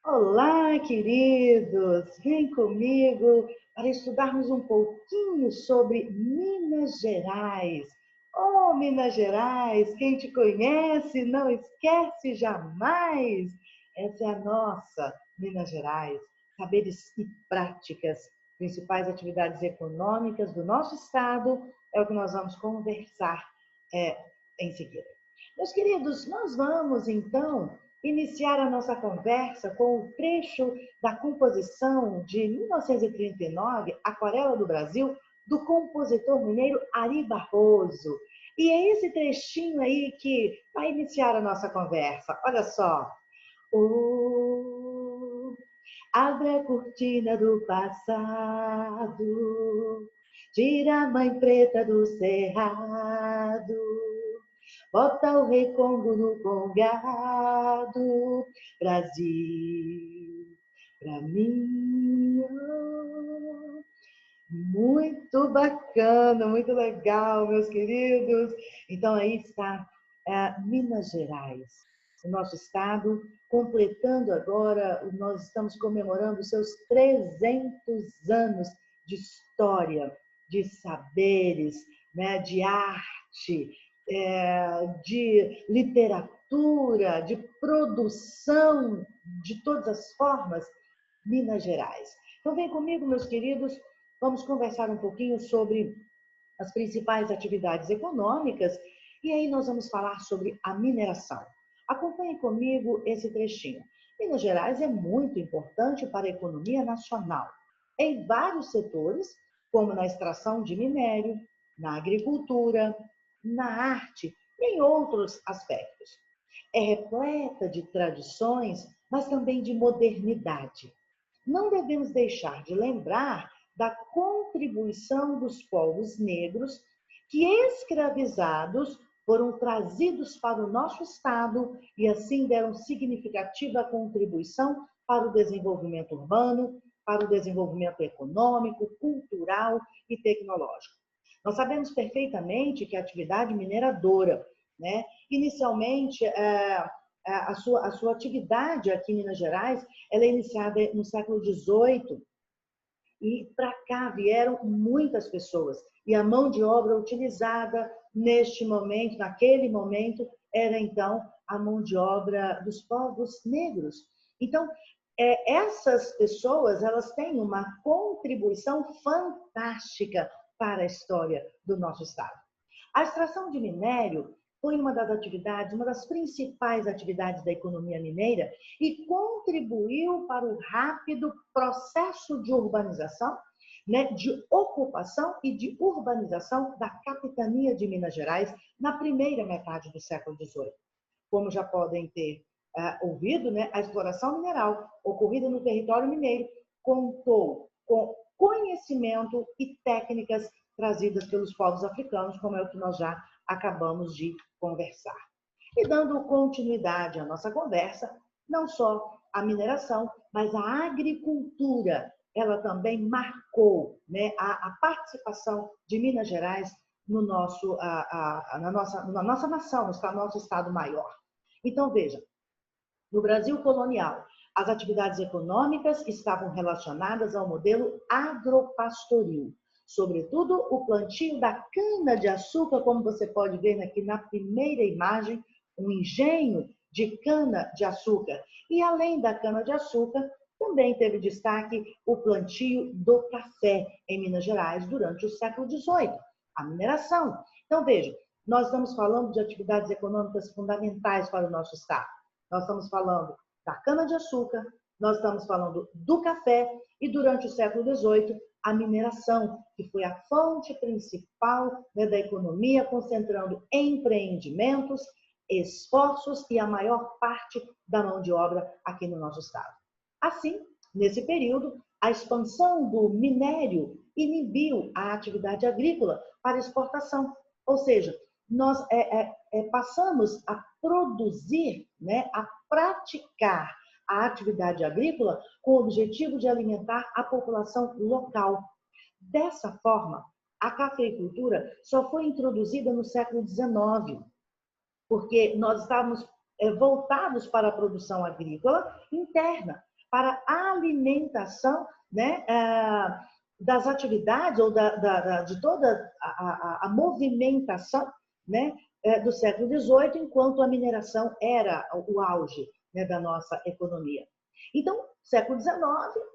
Olá, queridos! Vem comigo para estudarmos um pouquinho sobre Minas Gerais. Oh, Minas Gerais, quem te conhece não esquece jamais. Essa é a nossa Minas Gerais. Saberes e práticas, principais atividades econômicas do nosso estado, é o que nós vamos conversar é, em seguida. Meus queridos, nós vamos então iniciar a nossa conversa com o trecho da composição de 1939, Aquarela do Brasil, do compositor mineiro Ari Barroso. E é esse trechinho aí que vai iniciar a nossa conversa. Olha só. Oh, abre a cortina do passado, tira a mãe preta do cerrado, bota o rei Congo no congado, Brasil, pra mim. Oh. Muito bacana, muito legal, meus queridos. Então, aí está Minas Gerais, o nosso estado, completando agora, nós estamos comemorando os seus 300 anos de história, de saberes, né, de arte, de literatura, de produção de todas as formas, Minas Gerais. Então, vem comigo, meus queridos, vamos conversar um pouquinho sobre as principais atividades econômicas e aí nós vamos falar sobre a mineração. Acompanhe comigo esse trechinho. Minas Gerais é muito importante para a economia nacional, em vários setores, como na extração de minério, na agricultura, na arte e em outros aspectos. É repleta de tradições, mas também de modernidade. Não devemos deixar de lembrar da contribuição dos povos negros que, escravizados, foram trazidos para o nosso estado e assim deram significativa contribuição para o desenvolvimento urbano, para o desenvolvimento econômico, cultural e tecnológico. Nós sabemos perfeitamente que a atividade mineradora, né, inicialmente, a sua atividade aqui em Minas Gerais, ela é iniciada no século XVIII, e para cá vieram muitas pessoas. E a mão de obra utilizada neste momento, naquele momento, era então a mão de obra dos povos negros. Então, essas pessoas, elas têm uma contribuição fantástica para a história do nosso estado. A extração de minério foi uma das atividades, uma das principais atividades da economia mineira e contribuiu para o rápido processo de urbanização, né, de ocupação e de urbanização da capitania de Minas Gerais na primeira metade do século XVIII. Como já podem ter ouvido, né, a exploração mineral ocorrida no território mineiro contou com conhecimento e técnicas trazidas pelos povos africanos, como é o que nós já acabamos de conversar. E dando continuidade à nossa conversa, não só a mineração, mas a agricultura, ela também marcou, né, a participação de Minas Gerais no nosso, na nossa nação, no nosso estado maior. Então, veja, no Brasil colonial, as atividades econômicas estavam relacionadas ao modelo agropastoril, sobretudo o plantio da cana-de-açúcar, como você pode ver aqui na primeira imagem, um engenho de cana-de-açúcar. E além da cana-de-açúcar, também teve destaque o plantio do café em Minas Gerais durante o século XVIII, a mineração. Então, veja, nós estamos falando de atividades econômicas fundamentais para o nosso estado. Nós estamos falando da cana-de-açúcar, nós estamos falando do café e, durante o século XVIII, a mineração, que foi a fonte principal, né, da economia, concentrando empreendimentos, esforços e a maior parte da mão de obra aqui no nosso estado. Assim, nesse período, a expansão do minério inibiu a atividade agrícola para exportação, ou seja, nós passamos a produzir, né, a praticar a atividade agrícola com o objetivo de alimentar a população local. Dessa forma, a cafeicultura só foi introduzida no século XIX, porque nós estávamos voltados para a produção agrícola interna. para a alimentação, né, das atividades ou de toda a movimentação, né, do século XVIII, enquanto a mineração era o auge, né, da nossa economia. Então, século XIX,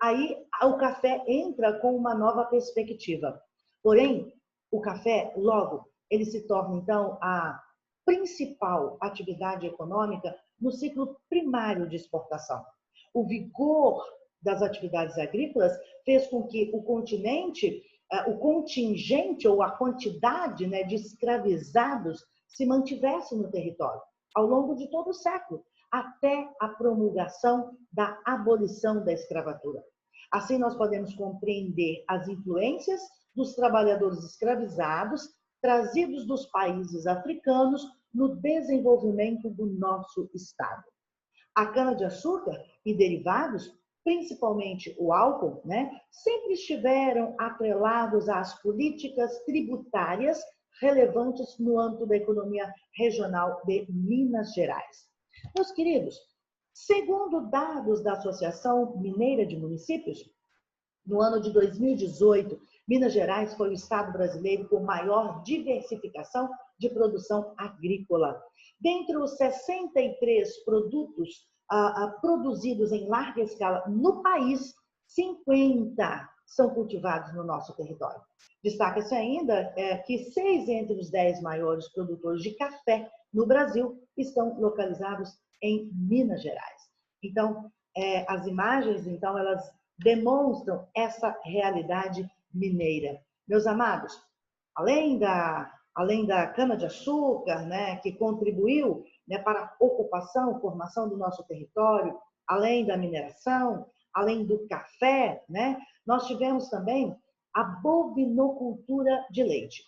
aí o café entra com uma nova perspectiva. Porém, o café, logo, ele se torna, então, a principal atividade econômica no ciclo primário de exportação. O vigor das atividades agrícolas fez com que o continente, o contingente ou a quantidade, né, de escravizados se mantivesse no território ao longo de todo o século, até a promulgação da abolição da escravatura. Assim, nós podemos compreender as influências dos trabalhadores escravizados trazidos dos países africanos no desenvolvimento do nosso Estado. A cana-de-açúcar e derivados, principalmente o álcool, né, sempre estiveram atrelados às políticas tributárias relevantes no âmbito da economia regional de Minas Gerais. Meus queridos, segundo dados da Associação Mineira de Municípios, no ano de 2018, Minas Gerais foi o estado brasileiro com maior diversificação de produção agrícola. Dentre os 63 produtos produzidos em larga escala no país, 50 são cultivados no nosso território. Destaca-se ainda que 6 entre os 10 maiores produtores de café no Brasil estão localizados em Minas Gerais. Então, as imagens, então, elas demonstram essa realidade mineira. Meus amados, além da cana-de-açúcar, né, que contribuiu, né, para a ocupação, formação do nosso território, além da mineração, além do café, né, nós tivemos também a bovinocultura de leite.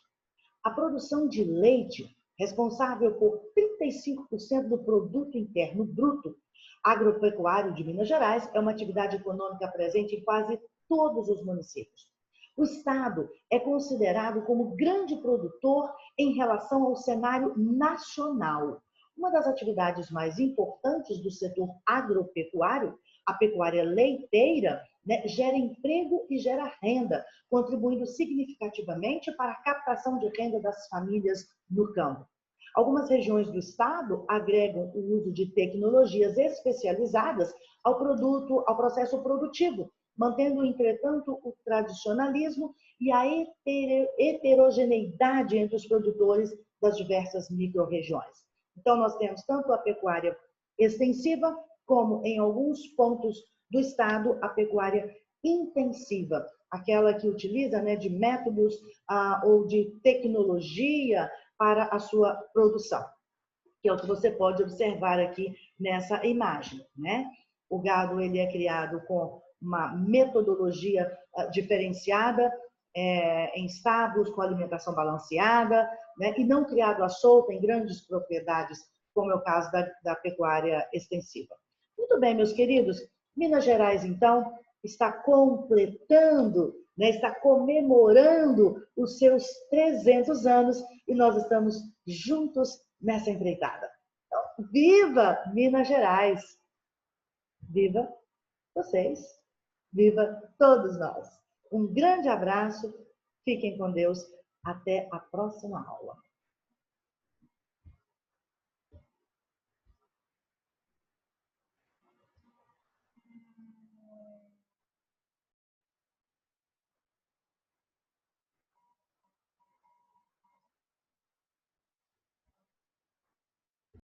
A produção de leite, responsável por 35% do produto interno bruto agropecuário de Minas Gerais, é uma atividade econômica presente em quase todos os municípios. O Estado é considerado como grande produtor em relação ao cenário nacional. Uma das atividades mais importantes do setor agropecuário, a pecuária leiteira, né, gera emprego e gera renda, contribuindo significativamente para a captação de renda das famílias no campo. Algumas regiões do estado agregam o uso de tecnologias especializadas ao produto, ao processo produtivo, mantendo, entretanto, o tradicionalismo e a heterogeneidade entre os produtores das diversas micro-regiões. Então, nós temos tanto a pecuária extensiva, como em alguns pontos do estado, a pecuária intensiva, aquela que utiliza, né, de métodos ou de tecnologia para a sua produção, que é o que você pode observar aqui nessa imagem, né? O gado, ele é criado com uma metodologia diferenciada, em estábulos com alimentação balanceada, né? E não criado à solta em grandes propriedades, como é o caso da pecuária extensiva. Muito bem, meus queridos, Minas Gerais, então, está completando, né, está comemorando os seus 300 anos e nós estamos juntos nessa empreitada. Então, viva Minas Gerais! Viva vocês! Viva todos nós! Um grande abraço, fiquem com Deus, até a próxima aula.